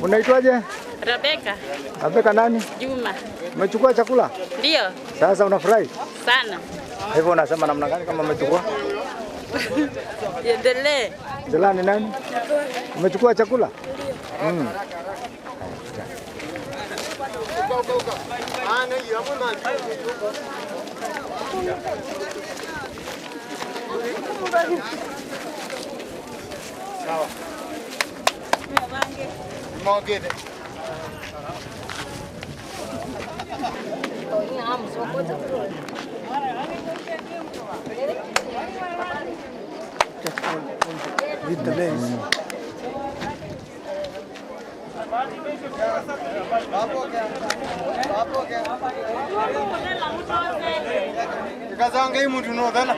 Unaitwaje? Rebeka. Rebeka nani? Juma. Umechukua chakula? Ndio. Sasa unafurahi? Sana. Hivyo unasema namna gani kama umechukua? Endelee. Endelee ni nani? Umechukua chakula? Ndio. Sawa. Mogede. With the lens. Kazangai mtu no dana.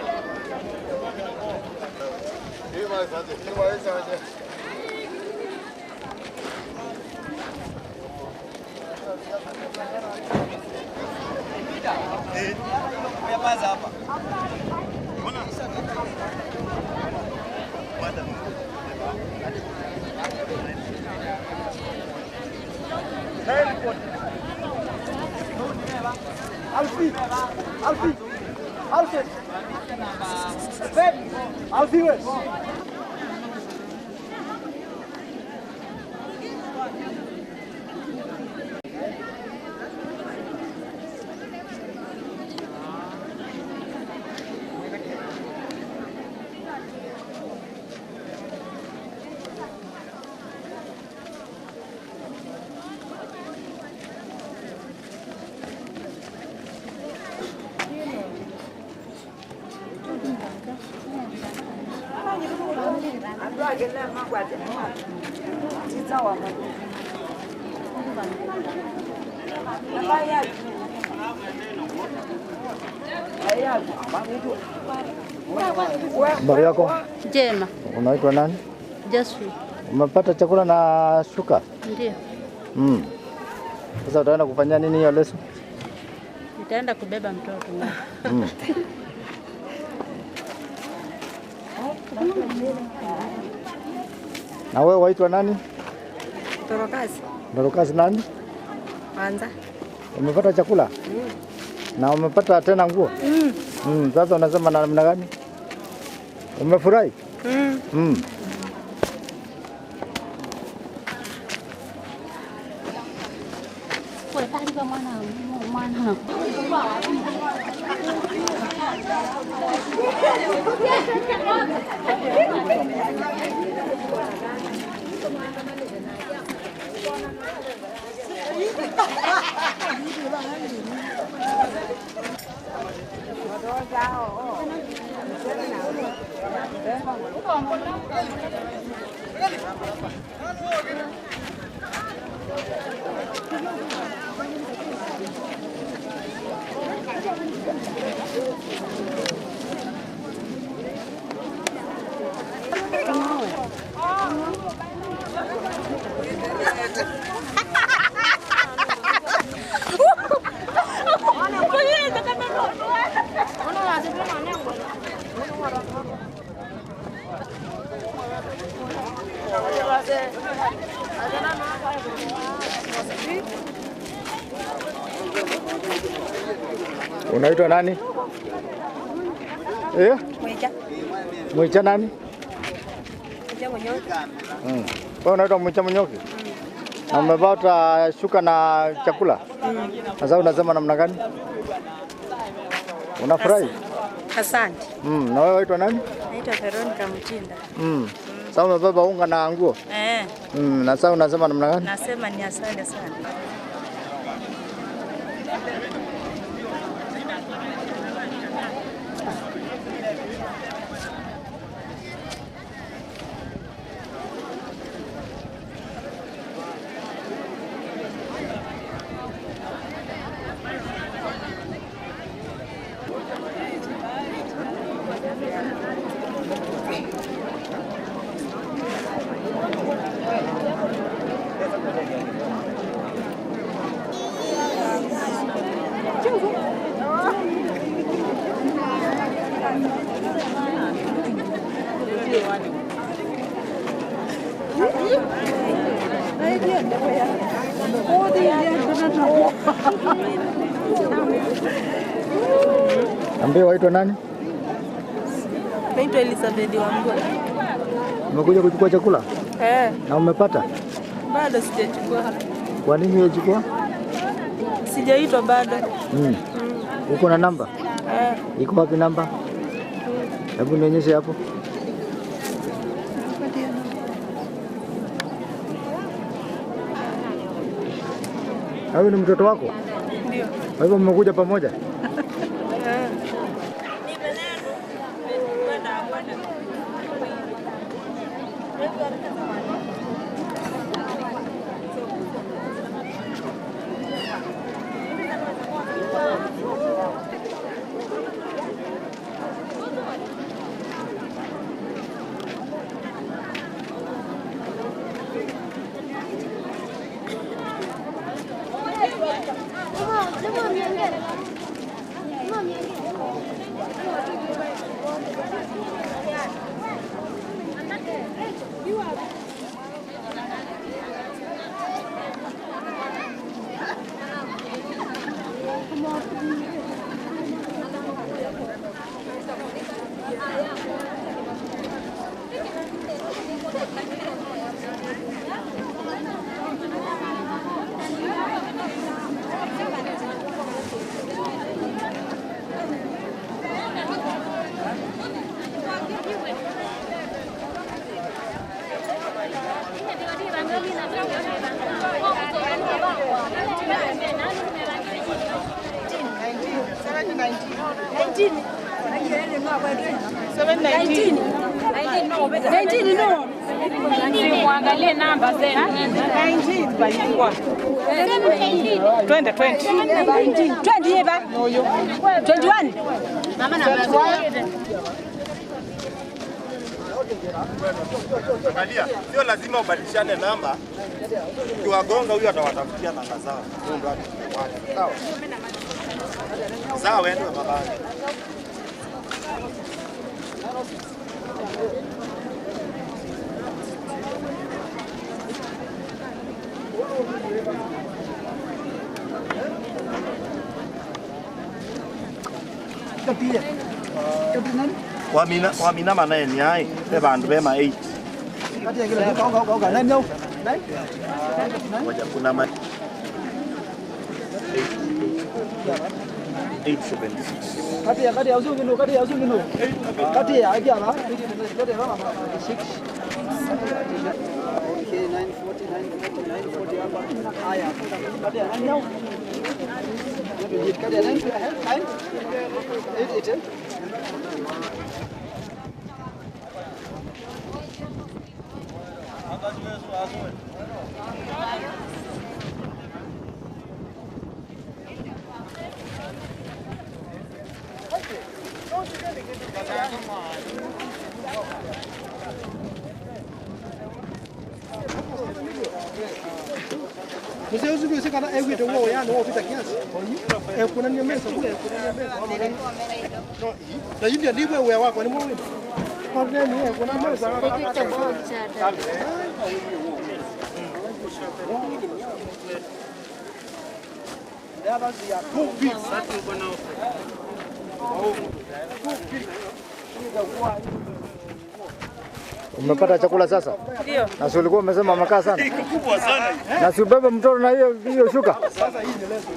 Habari yako? Jema. Unaitwa nani? Josephine. Umepata chakula na shuka? Ndio. Sasa utaenda kufanya nini hiyo leso? Nitaenda kubeba mtoto. Na wewe waitwa nani? Torokazi. Torokazi nani? Anza. Umepata chakula? Na umepata tena nguo? Sasa unasema namna gani? Umefurahi? Wewe pali kwa mwana. Unaitwa nani? Mwicha. Mwicha nani? Mwicha Munyoki. Wewe unaitwa Mwicha Munyoki? Na umepata shuka na chakula? Sasa unasema namna gani? Unafurahi? Asante. Na wewe waitwa nani? Naitwa Veronica Mtinda. Sasa umebeba unga na nguo? Na sasa unasema namna gani? Nasema ni asante sana. Ambie waitwa nani? Naitwa Elizabeth Wambua. Umekuja kuchukua chakula? Na umepata? Bado sijachukua. Kwa nini hujachukua? Sijaitwa bado. Uko na namba? Iko wapi namba? Hebu nionyeshe hapo. Huyu ni mtoto wako? Ndio. Kwa hivyo mmekuja pamoja? Muangalie namba zenu. 19 balikuwa. 20 yeba. 21. Mama na Angalia, sio lazima ubadilishane namba. Ukiwagonga huyu atawatafutia namba zao. Huyo ndo atakufuata. Sawa. Sawa, wewe ndio baba. Wamina manaye ni ai be bandu be ma 8 waja kuna ma 876 kati ya usungino kati ya 6 okay 940 hapa haya kati ya nani kati ya nani 8 Mzee usiku usikana ewito wao yana wao pita kiasi. Kuna nyemesa kule kuna nyemesa. Na yule ndiye wewe wako ni mwe. Kwa nini kuna meza Umepata chakula sasa? Ndio. Na si ulikuwa umesema makaa sana? kubwa sana. Na si ubebe mtoto na hiyo shuka? sasa hii ni leso.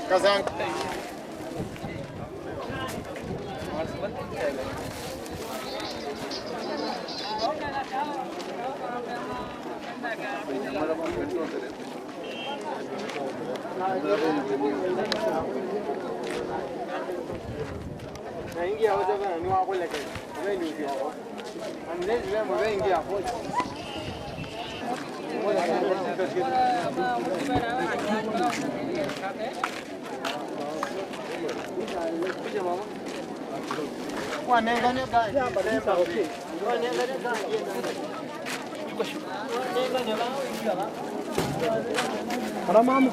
Kazangu. Naingia hapo bana ni wako leke. Wewe ni upi hapo? Anaweza wewe mwenyewe ingia hapo. Kwa nengane gani? Kwa nengane gani? Ana mama.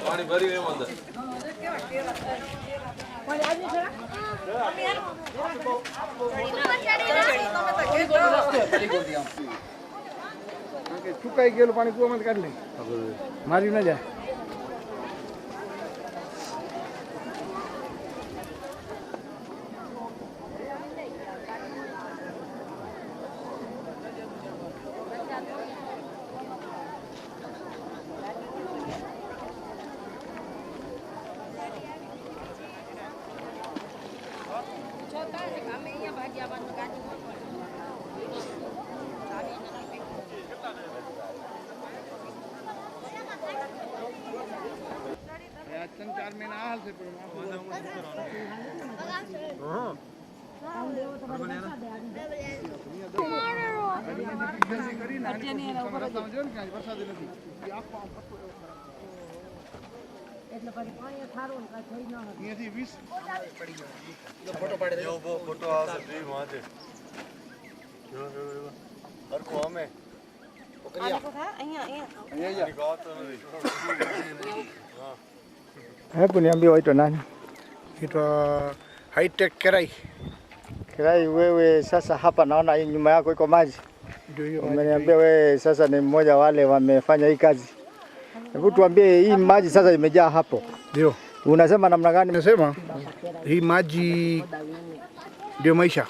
पानी भरी हुई अंदर चुकाई गेलो पानी कुआ मत काढले मारी ना जाए फोटो आवશે ફ્રી માંથે જો હરકો અમે Hebu niambie waitwa nani? Kitwa high tech Kerai. Kirai, wewe sasa hapa naona hii nyuma yako iko maji. Ndio hiyo. Umeniambia wewe sasa ni mmoja wale wamefanya hii kazi. Hebu tuambie hii maji sasa imejaa hapo. Ndio. Unasema namna gani? Nasema hii maji ndio maisha.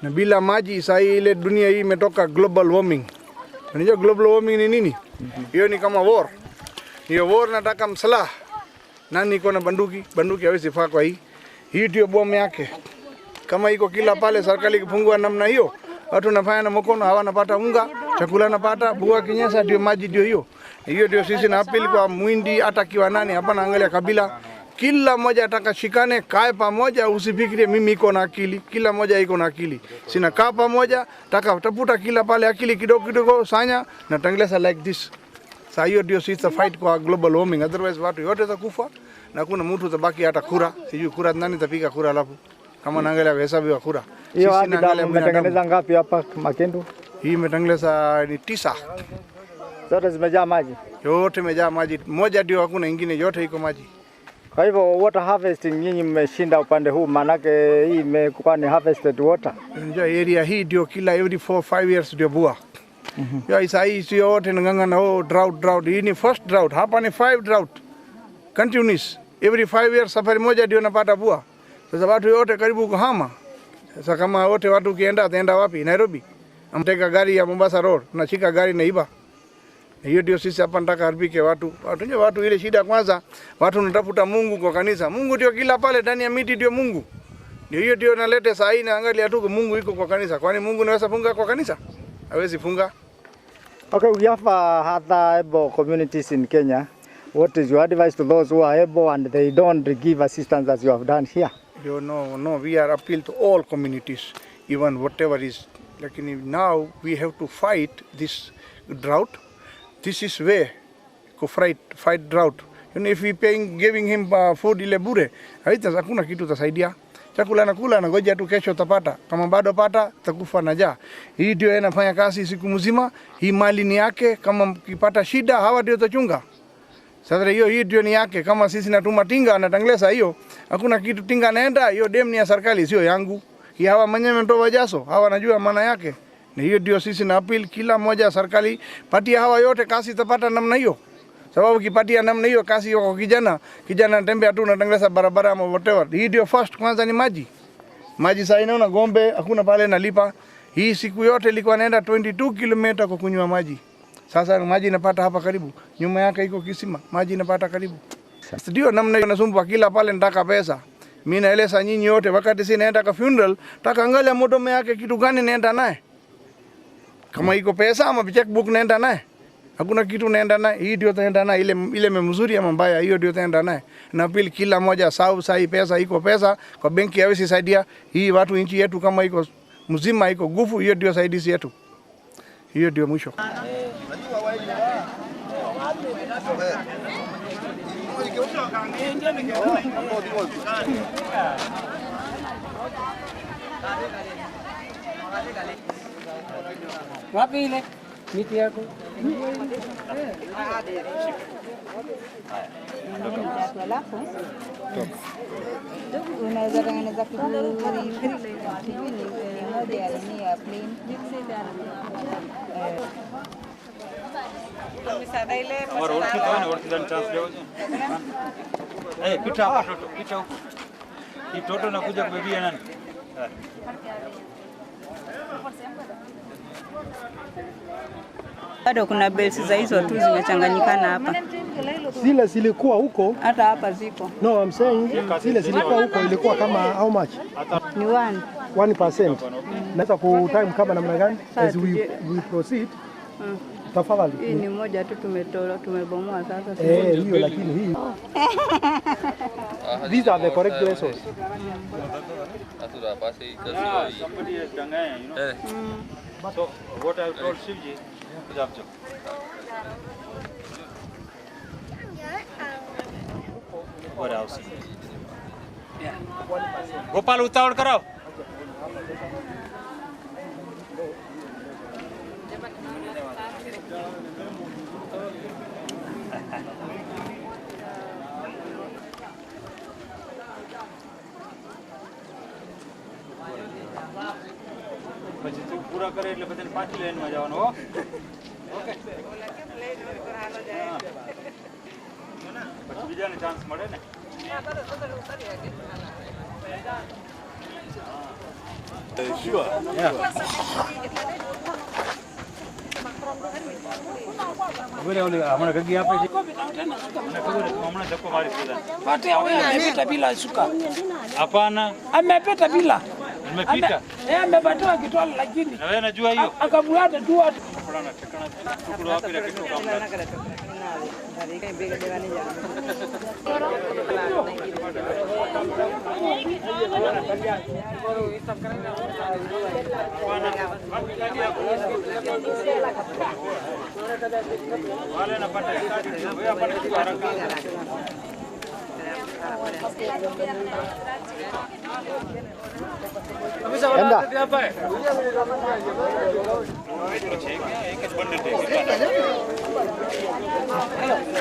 Na bila maji saa hii ile dunia hii imetoka global warming. Unajua global warming ni nini? Hiyo ni kama war. Hiyo war nataka msalaha. Nani iko na bunduki? Bunduki hawezi faa kwa hii. Hii ndio bomu yake. Kama iko kila pale serikali ikifungua namna hiyo, watu wanafanya na mkono hawanapata unga, chakula napata, bua kinyesa ndio maji ndio hiyo. Hiyo ndio sisi na apili kwa Mwindi hata kiwa nani hapa naangalia kabila. Kila mmoja atakashikane kae pamoja, usifikirie mimi iko na akili. Kila mmoja iko na akili. Sina kaa pamoja, tafuta kila pale akili kidogo kidogo sanya na tangeleza like this. Saa hiyo ndio sisi fight kwa global warming, otherwise watu yote watakufa na kuna mtu utabaki hata kura. Sijui kura nani tapiga kura alafu kama naangalia hesabu ya kura. Hiyo hadi damu umetengeneza ngapi hapa Makindu? Hii imetengeneza ni 9. Zote zimejaa maji. Yote imejaa maji. Moja ndio hakuna ingine, yote iko maji. Kwa hivyo water harvesting nyinyi mmeshinda upande huu, manake hii imekuwa ni harvested water. Ndio area hii ndio kila every 4-5 years ndio bua. Ya saa hii sio yote ngangana drought. Hii ni first drought. Hapa ni 5 drought. Continuous. Every 5 years safari moja ndio napata bua. Sasa watu yote karibu kuhama. Sasa kama wote watu ukienda ataenda wapi? Nairobi. Amteka gari ya Mombasa Road, nashika gari naiba. Hiyo ndio sisi hapa nataka haribike watu. Watu ile shida kwanza, watu wanatafuta Mungu kwa kanisa. Mungu ndio kila pale ndani ya miti ndio Mungu. Hiyo ndio nalete saa hii naangalia tu Mungu iko kwa kanisa. Kwani Mungu anaweza funga kwa kanisa? Hawezi funga. Okay, we have other able communities in Kenya. What is your advice to those who are able and they don't give assistance as you have done here? No, we are appeal to all communities, even whatever is. Like now we have to fight this drought. This is way to fight drought. If we giving him food ile bure, hakuna kitu tasaidia. Chakula nakula na ngoja tu kesho utapata. Kama bado pata takufa na njaa. Hii ndio inafanya kazi siku mzima. Hii mali ni yake, kama mkipata shida hawa ndio tachunga. Sasa hii ndio ni yake, kama sisi natuma tinga anatangeleza hiyo, hakuna kitu tinga naenda, hiyo demu ni ya serikali sio yangu. Hii hawa mwenyewe ndio jaso, hawa najua maana yake. Na hiyo ndio sisi na appeal kila mmoja serikali patia hawa yote kazi itapata namna hiyo. Sababu kipatia namna hiyo kazi yako kijana anatembea tu unatangeleza barabara ama whatever. Hii ndio first kwanza ni maji. Maji sasa inaona gombe hakuna pale nalipa. Hii siku yote ilikuwa naenda 22 km kwa kunywa maji. Sasa maji inapata hapa karibu, nyuma yake iko kisima, maji inapata karibu. Ndio namna inasumbua kila pale, nataka pesa. Mimi naeleza nyinyi wote, wakati si naenda kwa funeral, taka angalia modomo yake kitu gani naenda naye. Kama iko pesa ama checkbook naenda naye. Hakuna kitu naenda naye. Hii ndio taenda naye, ile mzuri ama mbaya, hiyo ndio taenda naye. Na pili kila moja sahi pesa iko pesa kwa benki hawezi saidia hii watu nchi yetu, kama iko mzima iko nguvu, hiyo ndio saidizi yetu. Hiyo ndio mwisho. Wapi ile miti yako? Unaweza tengeneza kiburi moja ya nini ya plain. Toto nakuja kubebia nani? Bado kuna bells za hizo tu zimechanganyikana hapa. Zile zilikuwa huko. Hata hapa ziko. No, I'm saying zile zilikuwa huko ilikuwa kama how much? Ni 1%. Naweza ku time kama namna gani as we proceed? Tafadhali. Hii ni moja tu tumebomoa sasa. Hiyo lakini hii. These are the correct vessels. Somebody has dangaya, you know. So what I told Shivji, what else? Gopal utawad karao. પછી પૂરા કરે એટલે બધાને પાછી લાઈનમાં જવાનું હો ઓકે પછી બીજાને ચાન્સ મળે ને sure બોલે ઓલે હમણાં ગગી આપે છે મને ખબર હમણાં ધક્કો મારી દીધા Pate amepita bila suka. hapana Amepita bila. nimepita Amepatiwa kitwala lakini na wewe najua hiyo akabuata tu watu. fulana chekana tukuru wapi na kitu kama wale napata stadi wewe hapa ni haraka Enda.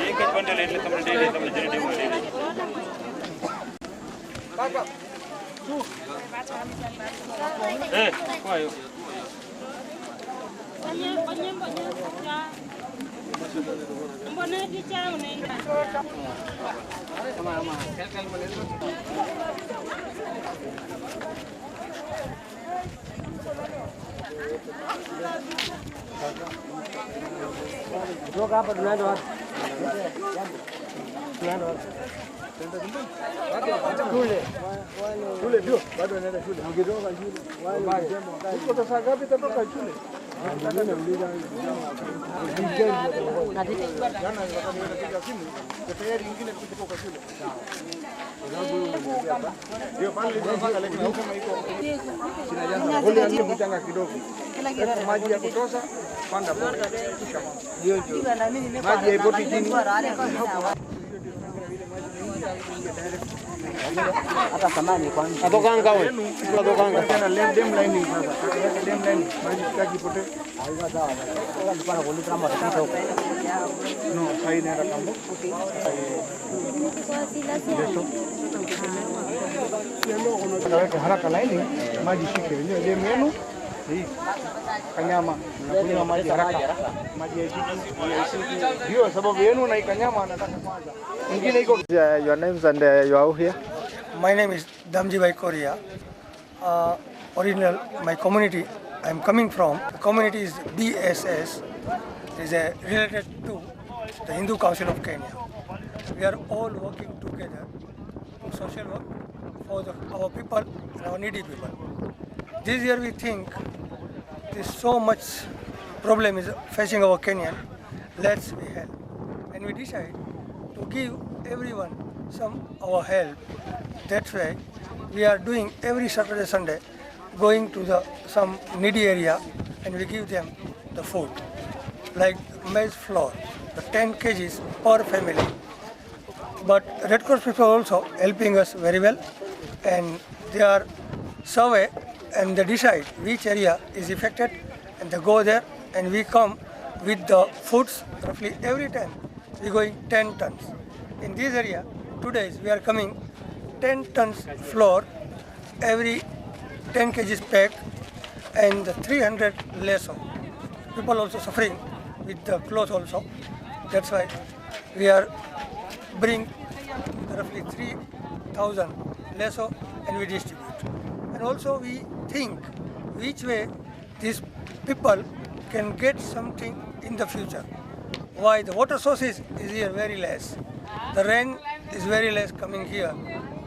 एक ज बंडल એટલે તમને ડેલી તમને જરી મળે કાકા એ કોયો mbona kichao nenda ama kelkel bole Toka hapa tunaenda wapi? Tunaenda wapi? Shule ndio bado anaenda shule. Ukitoka shule wale uko saa ngapi utatoka shule? Tayari nyingine kutoka kwa shule. Ndio pale lakini kama iko wale ndio mchanga kidogo. Maji ya kutosha panda bora. Kisha ndio maji haipoti chini. Hata samani kwanza. Atokanga wewe. Atokanga tena dem lining sasa. Dem lining maji sitaki pote. Haina sawa. Kwa nini kama tutapita huko? No, haina hata kambo. Unaweka haraka lining maji shike wenyewe dem yenu. Hii kanyama nakunywa maji haraka. Maji ya shike. Ndio sababu yenu na ikanyama anataka kwanza. Ingine iko Your names and you are here. My name is Damji Bhai Korea. Original, my community I am coming from, the community is BSS. is related to the Hindu Council of Kenya. We are all working together for social work for our people and our needy people. This year we think there's so much problem is facing our Kenyan. Let's be help, and we decide to give everyone some our help. That's why we are doing every Saturday, Sunday, going to some needy area, and we give them the food, like maize flour, the 10 kgs per family. But Red Cross people also helping us very well, and they are survey and they decide which area is affected, and they go there, and we come with the foods roughly every time. We going 10 tons. In this area, 2 days we are coming 10 tons flour, every 10 kgs pack, and the 300 leso. People also suffering with the clothes also. That's why we are bring roughly 3,000 leso and we distribute. And also we think which way these people can get something in the future. Why? The water sources is here very less. The rain is very less coming here,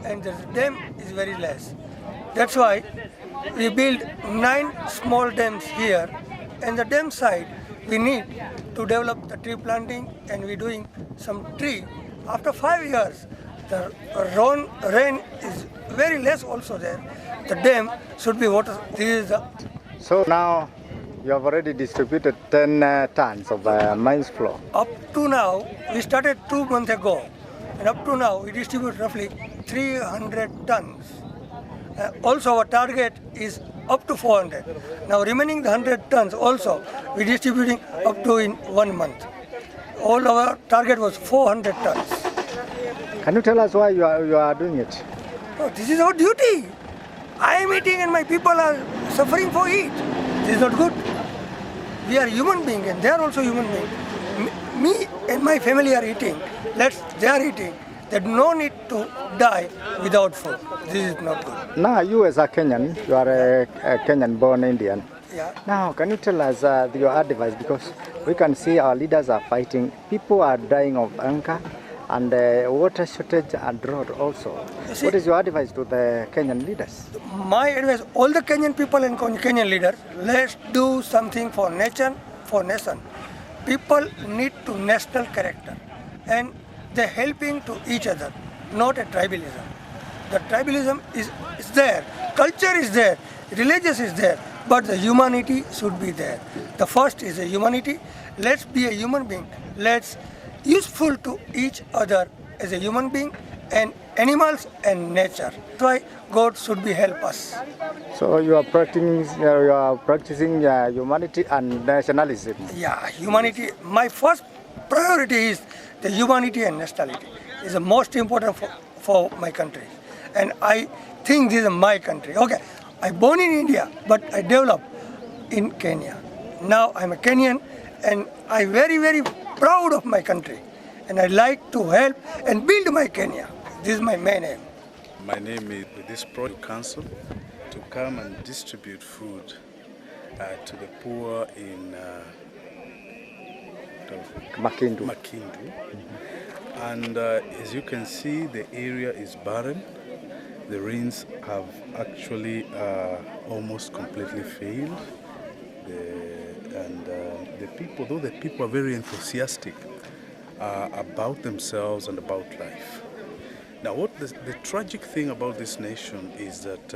and the dam is very less. That's why we build 9 small dams here, and the dam side we need to develop the tree planting, and we're doing some tree. After 5 years, the rain is very less also there. The dam should be water. This is the. So now you have already distributed 10 tons of maize flour. Up to now, we started 2 months ago, and up to now we distribute roughly 300 tons. Also our target is up to 400. Now remaining the 100 tons also we distributing up to in 1 month. All our target was 400 tons. Can you tell us why you are doing it? Oh, this is our duty. I am eating and my people are suffering for it. This is not good. We are human beings and they are also human beings. Me and my family are eating. They are eating. There's no need to die without food. This is not good. Now you as a Kenyan, you are a Kenyan born Indian. Yeah. Now can you tell us your advice, because we can see our leaders are fighting. People are dying of hunger and water shortage and drought also. See, what is your advice to the Kenyan leaders? My advice, all the Kenyan people and Kenyan leaders, let's do something for nature, for nation. People need to national character, and they're helping to each other, not a tribalism. The tribalism is there, culture is there, religious is there, but the humanity should be there. The first is a humanity. Let's be a human being. Let's useful to each other as a human being and animals and nature. That's why God should be help us. So you are practicing humanity and nationalism. Yeah, humanity. My first priority is the humanity and nationality. Is the most important for my country, and I think this is my country. Okay, I born in India, but I developed in Kenya. Now I'm a Kenyan, and I'm very, very proud of my country, and I like to help and build my Kenya. This is my main aim. My name is with this project council to come and distribute food to the poor in Makindu. And as you can see, the area is barren. The rains have actually almost completely failed. The people, though the people are very enthusiastic about themselves and about life. Now, what the tragic thing about this nation is that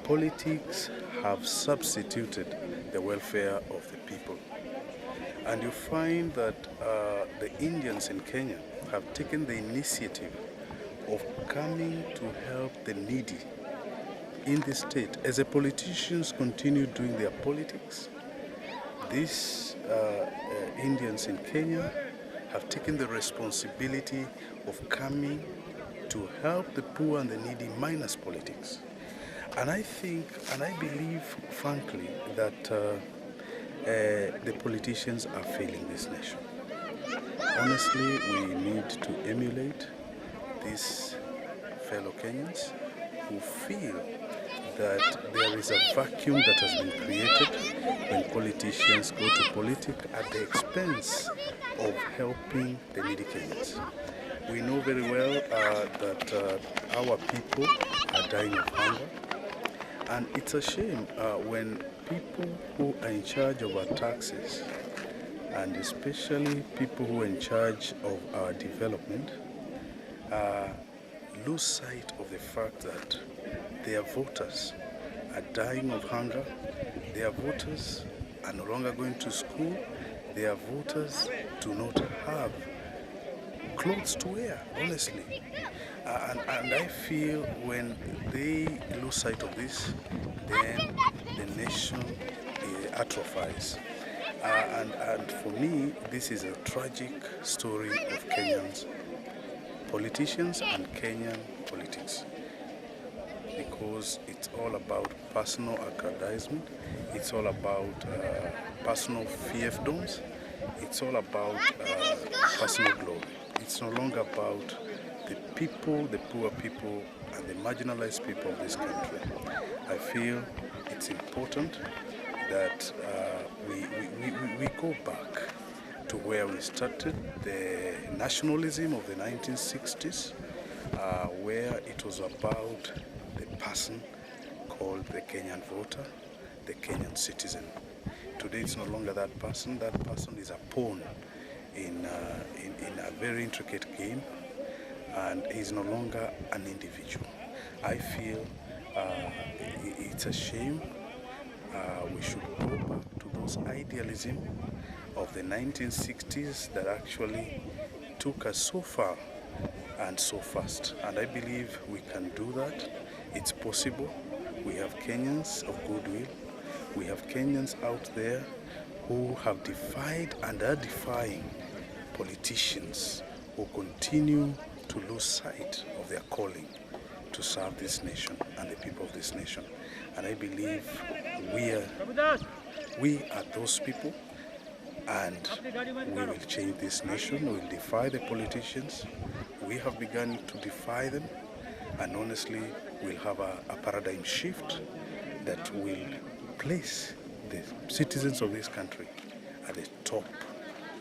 politics have substituted the welfare of the people. And you find that the Indians in Kenya have taken the initiative of coming to help the needy in the state. As the politicians continue doing their politics, these Indians in Kenya have taken the responsibility of coming to help the poor and the needy minus politics. And I think, and I believe, frankly, that the politicians are failing this nation. Honestly, we need to emulate these fellow Kenyans who feel that there is a vacuum that has been created when politicians go to politics at the expense of helping the needy Kenyans. We know very well that our people are dying of hunger, and it's a shame when people who are in charge of our taxes, and especially people who are in charge of our development, lose sight of the fact that their voters are dying of hunger, their voters are no longer going to school, their voters do not have clothes to wear, honestly. And I feel when they lose sight of this, then the nation atrophies. And for me, this is a tragic story of Kenyans politicians and Kenyan politics, because it's all about personal aggrandizement, it's all about personal fiefdoms, it's all about personal glory. It's no longer about the people, the poor people, and the marginalized people of this country. I feel it's important that we go back to where we started, the nationalism of the 1960s, where it was about the person called the Kenyan voter, the Kenyan citizen. Today it's no longer that person is a pawn in a very intricate game, and he's no longer an individual. I feel it's a shame. We should go back to those idealism of the 1960s that actually took us so far and so fast. And I believe we can do that. It's possible. We have Kenyans of goodwill. We have Kenyans out there who have defied and are defying politicians who continue to lose sight of their calling to serve this nation and the people of this nation. And I believe we are those people, and we will change this nation. We will defy the politicians. We have begun to defy them, and honestly, we'll have a paradigm shift that will place the citizens of this country at the top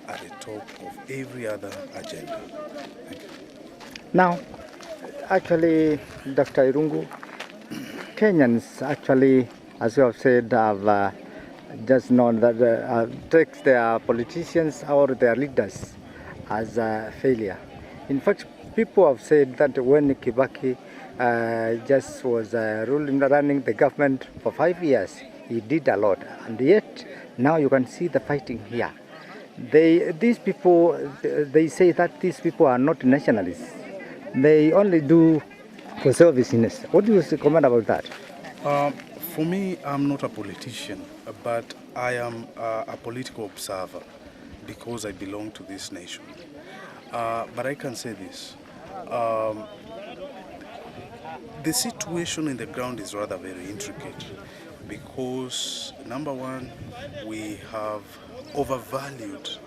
of every other agenda. Thank you. Now, actually, Dr. Irungu, Kenyans actually, as you have said, have just known that takes their politicians or their leaders as a failure. In fact, people have said that when Kibaki just was running the government for 5 years, he did a lot, and yet now you can see the fighting here. These people, they say that these people are not nationalists. They only do for services. What do you comment about that? For me, I'm not a politician, but I am a political observer because I belong to this nation. But I can say this. The situation in the ground is rather very intricate because, number one, we have overvalued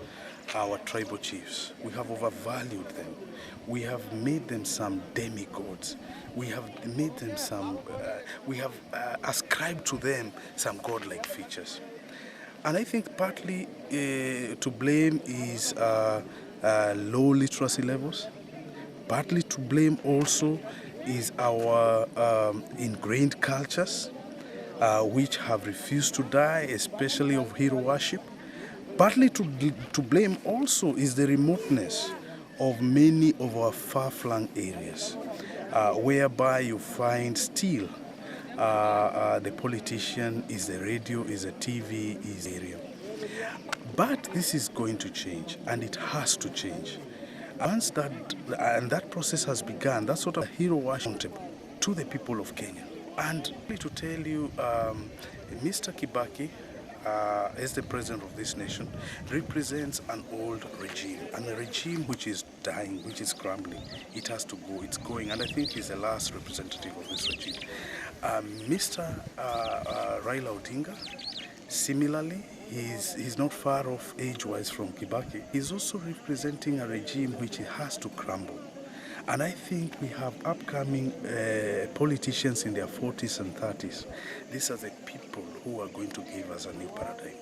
our tribal chiefs. We have overvalued them. We have made them some demigods. We have made them some, we have ascribed to them some godlike features. And I think partly to blame is low literacy levels. Partly to blame also is our ingrained cultures, which have refused to die, especially of hero worship. Partly to blame also is the remoteness of many of our far-flung areas, whereby you find still the politician is the radio, is the TV, is the area. But this is going to change, and it has to change. Once that process has begun, that's sort of hero worship to the people of Kenya. And to tell you, Mr. Kibaki, as the president of this nation, represents an old regime, and a regime which is dying, which is crumbling. It has to go, it's going, and I think he's the last representative of this regime. Mr. Raila Odinga, similarly, he's not far off age-wise from Kibaki. He's also representing a regime which has to crumble. And I think we have upcoming politicians in their 40s and 30s. These are the people who are going to give us a new paradigm.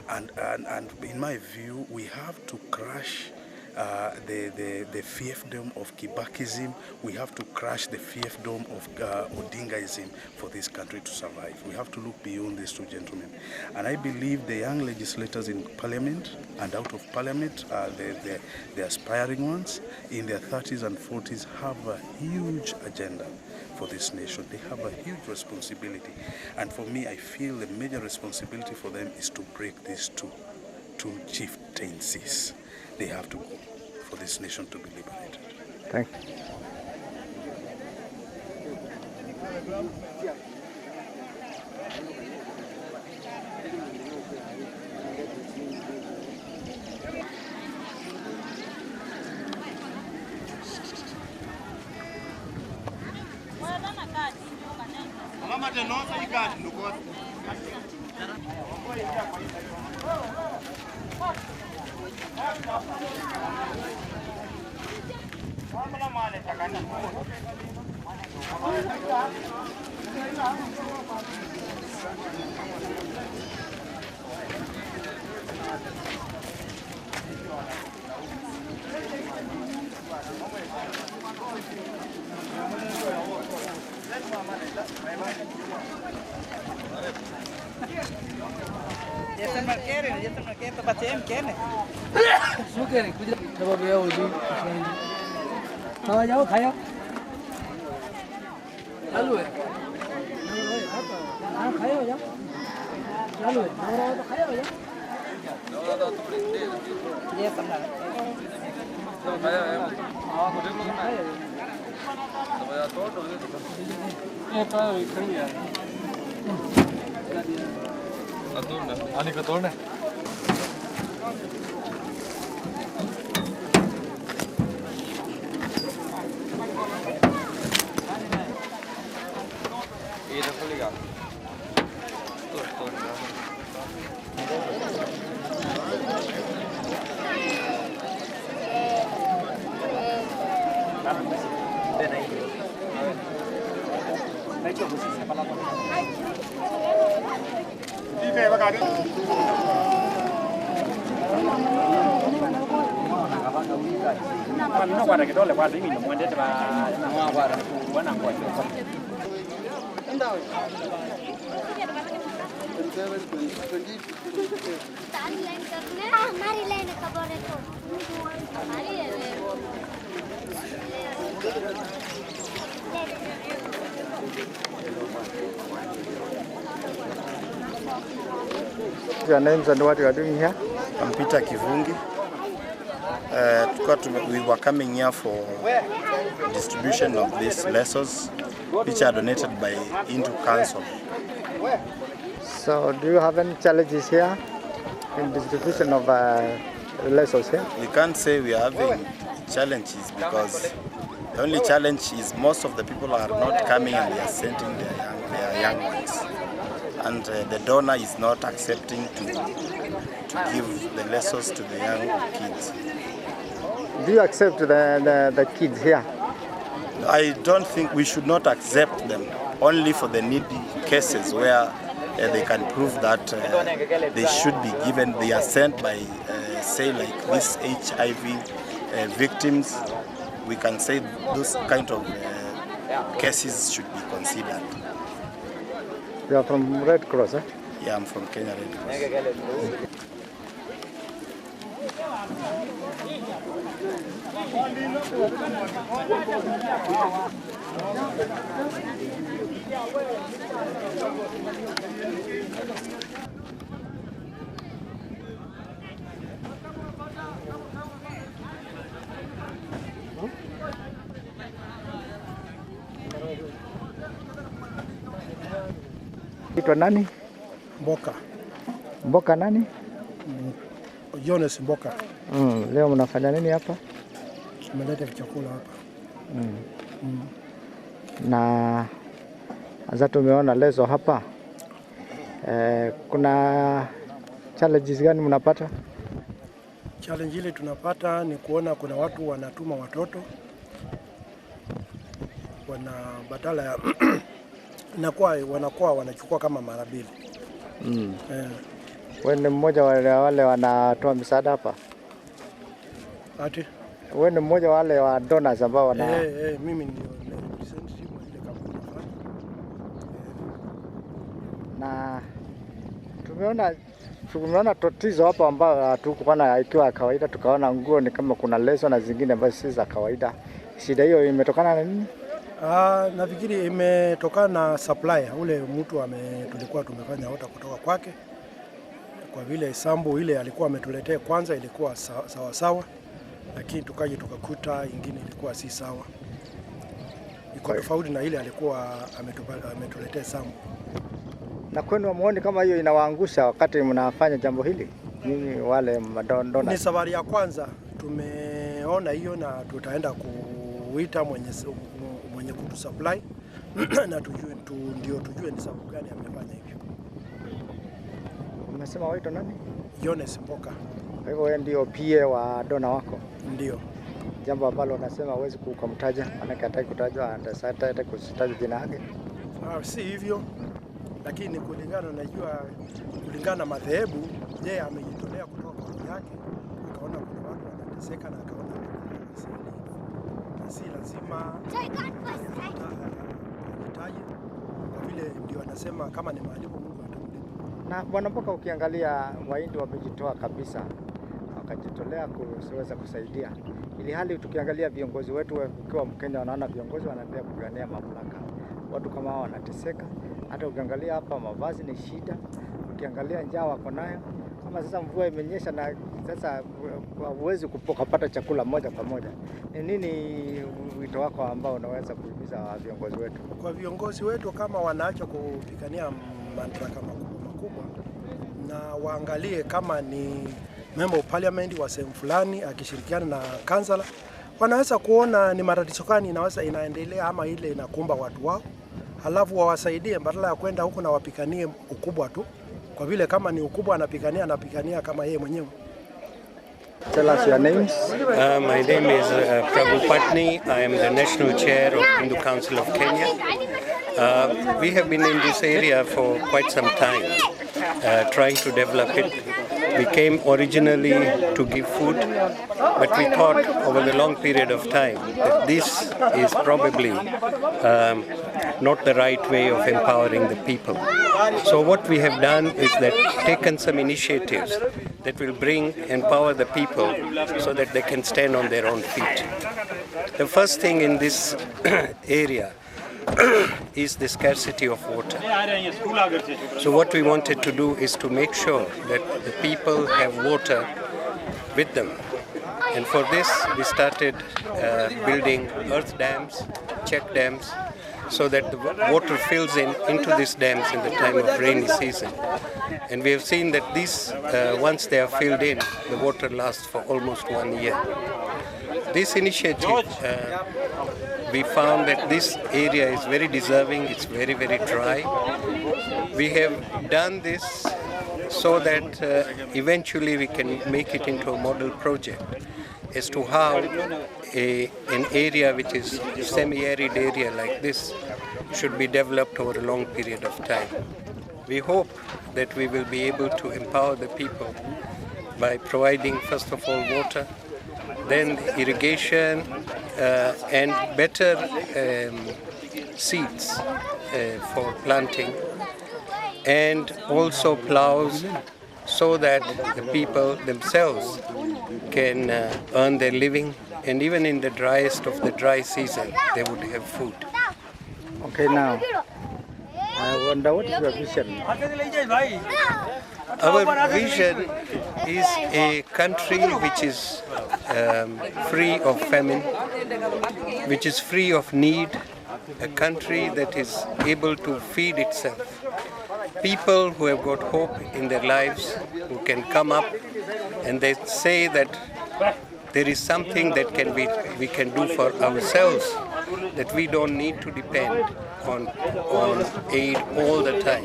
And in my view, we have to crush the fiefdom of Kibakism. We have to crush the fiefdom of Odingaism for this country to survive. We have to look beyond these two gentlemen. And I believe the young legislators in parliament and out of parliament, the aspiring ones in their 30s and 40s have a huge agenda for this nation. They have a huge responsibility. And for me, I feel the major responsibility for them is to break these two chieftaincies. They have to go for this nation to be liberated. Thank you. Your names and what you are doing here? I'm Peter Kivungi. We were coming here for distribution of these lessons, which are donated by Hindu Council. So, do you have any challenges here in distribution of lessons here? We can't say we are having challenges because the only challenge is most of the people are not coming and they are sending their young ones. And the donor is not accepting to give the lessons to the young kids. Do you accept the kids here? I don't think we should not accept them, only for the needy cases where they can prove that they should be given. They are sent by, say, like these HIV victims. We can say those kind of cases should be considered. You are from Red Cross, eh? Yeah, I'm from Kenya Red Cross. Itwa nani? Mboka. Mboka nani? Jones Mboka. Leo mnafanya nini hapa? Tumeleta chakula hapa. Na sasa tumeona leso hapa. Kuna challenges gani mnapata? Challenge ile tunapata ni kuona kuna watu wanatuma watoto badala ya wanakuwa wanachukua kama mara mbili. Wewe ni mmoja wale wanatoa misaada hapa? Ati? Wewe ni mmoja wale wa donors ambao wana mimi ndio representative wa ile kampuni nafanya. Na tumeona tatizo hapa ambao hatukuona ikiwa kawaida, tukaona nguo ni kama kuna leso na zingine ambazo si za kawaida. Shida hiyo imetokana na nini? Nafikiri imetokana na supplier ule mtu tulikuwa tumefanya order kutoka kwake, kwa vile sambu ile alikuwa ametuletea kwanza ilikuwa sawa, lakini tukaje tukakuta ingine ilikuwa si sawa, iko tofauti na ile alikuwa ametuletea sambu. Na kwenu wamuoni kama hiyo inawaangusha wakati mnafanya jambo hili? Nyinyi wale madondola. Ni safari ya kwanza tumeona hiyo, na tutaenda kuita mwenye kutu supply na ndio tujue ni sababu gani amefanya hivyo. Umesema waito nani? Jones Mboka. Kwa hivyo wewe ndio PA wa dona wako? Ndio. Jambo ambalo unasema huwezi kumtaja, maana hataki kutajwa, hataki kusitaja jina lake. Si hivyo, lakini kulingana na madhehebu, yeye amejitolea kutoka kwa roho yake, akaona kuna watu wanateseka na akaona si lazima ajitaje, kwa vile ndio anasema kama ni malipo Mungu atamlipa. Na Bwana Mboka, ukiangalia Wahindi wamejitoa kabisa, wakajitolea kuweza kusaidia, ili hali tukiangalia viongozi wetu ukiwa Mkenya, wanaona viongozi wanaendelea kupigania mamlaka, watu kama hao wanateseka. Hata ukiangalia hapa mavazi ni shida, ukiangalia njaa wako nayo. Kama sasa mvua imenyesha na sasa huwezi kupata chakula moja kwa moja, ni nini wito wako ambao unaweza kuhimiza viongozi wetu? Kwa viongozi wetu, kama wanaacha kupigania madaraka makubwa na waangalie kama ni member of parliament wa sehemu fulani akishirikiana na kansala, wanaweza kuona ni matatizo gani inaendelea ama ile inakumba watu wao, halafu wawasaidie badala ya kwenda huko na wapiganie ukubwa tu, kwa vile kama ni ukubwa anapigania kama yeye mwenyewe. Tell us your names. My name is Prabhu Patni. I am the National Chair of Hindu Council of Kenya. We have been in this area for quite some time, trying to develop it. We came originally to give food, but we thought over the long period of time that this is probably not the right way of empowering the people. So what we have done is that taken some initiatives that will empower the people so that they can stand on their own feet. The first thing in this area is the scarcity of water. So what we wanted to do is to make sure that the people have water with them. And for this we started building earth dams, check dams, so that the water fills into these dams in the time of rainy season. And we have seen that these, once they are filled in, the water lasts for almost 1 year. This initiative, we found that this area is very deserving, it's very, very dry. We have done this so that eventually we can make it into a model project as to how an area which is semi-arid area like this should be developed over a long period of time. We hope that we will be able to empower the people by providing first of all water, then irrigation and better seeds for planting, and also plows, so that the people themselves can earn their living, and even in the driest of the dry season they would have food. Okay, now I wonder what is your vision? Our vision is a country which is free of famine, which is free of need, a country that is able to feed itself. People who have got hope in their lives, who can come up and they say that there is something that we can do for ourselves, that we don't need to depend on aid all the time.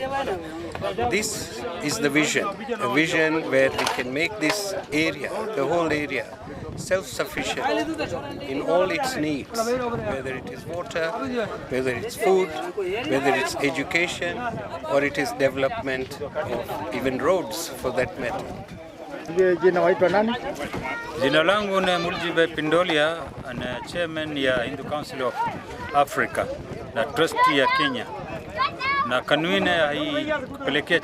This is the vision, a vision where we can make this area, the whole area, self-sufficient in all its needs, whether it is water, whether it's food, whether it's education, or it is development of even roads for that matter. Jina waitwa nani? Jina langu ni Muljibe Pindolia, na chairman ya Hindu Council of Africa na trustee ya Kenya. Na kanuni ya hii kupelekea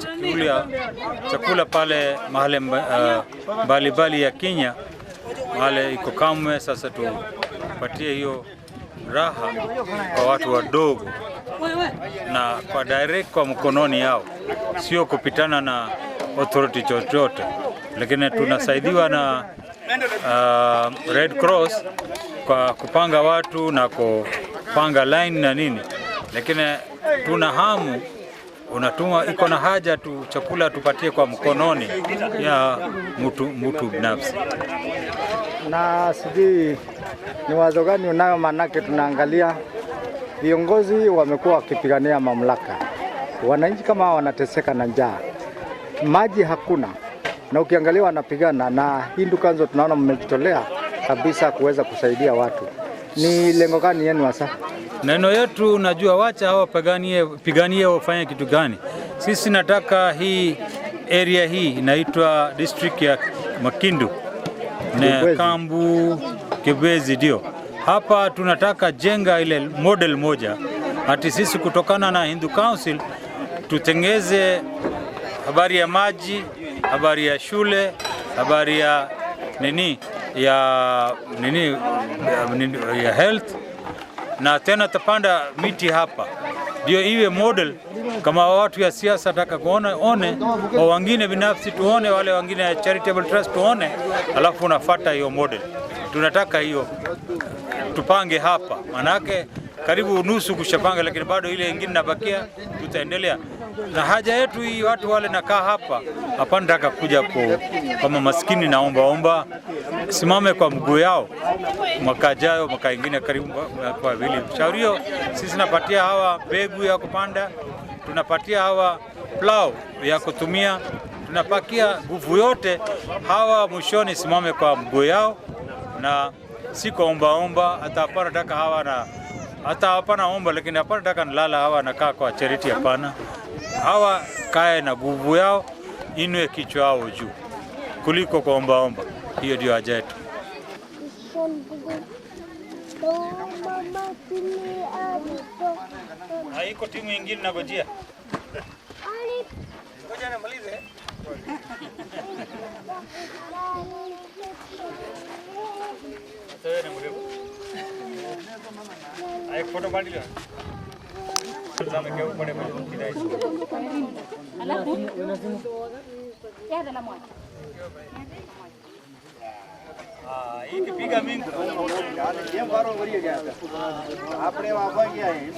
chakula pale mahali mbalimbali ya Kenya, mahali iko kamwe. Sasa tupatie hiyo raha kwa watu wadogo na kwa direct kwa mkononi yao, sio kupitana na authority chochote, lakini tunasaidiwa na Red Cross kwa kupanga watu na kupanga line na nini, lakini tuna hamu unatuma iko na haja tu chakula tupatie kwa mkononi ya mtu binafsi. Na sijui ni wazo gani unayo, manake tunaangalia viongozi wamekuwa wakipigania mamlaka, wananchi kama wanateseka na njaa, maji hakuna, na ukiangalia wanapigana, na Hindu Council tunaona mmejitolea kabisa kuweza kusaidia watu. Ni lengo gani yenu hasa? Neno yetu najua, wacha hawa piganie wafanye kitu gani. Sisi nataka hii area hii inaitwa district ya Makindu na Kambu Kibwezi, ndio hapa tunataka jenga ile model moja, ati sisi kutokana na Hindu Council tutengeze habari ya maji, habari ya shule, habari ya ya health, na tena tapanda miti hapa, ndio iwe model kama watu ya siasa taka kuona one, wa wengine binafsi tuone, wale wengine ya charitable trust tuone, alafu unafuata hiyo model. Tunataka hiyo tupange hapa, manake karibu nusu kushapanga, lakini bado ile nyingine nabakia, tutaendelea na haja yetu hii. Watu wale nakaa hapa hapa, nataka kuja kama maskini, naomba simame kwa mguu yao mwaka jao, mwaka ingine karibu kwa vile shaurio. Sisi napatia hawa mbegu ya kupanda, tunapatia hawa plow ya kutumia, tunapakia nguvu yote hawa mwishoni simame kwa mguu yao, na si kuomba hata hapa nataka hawa na hata hapana omba, lakini hapana nataka nilala hawa nakaa kwa charity, hapana. Hawa kae na nguvu yao, inue kichwa yao juu kuliko kuomba. Hiyo ndio haja yetu. Haiko timu nyingine nagojea. Ngoja nimalize. Sasa ni mrefu. Haiko foto bandi leo. Zame ke upande mmoja kidai. Alafu yada la moja. Hii kipiga mingi. Apne wapa gaya hai.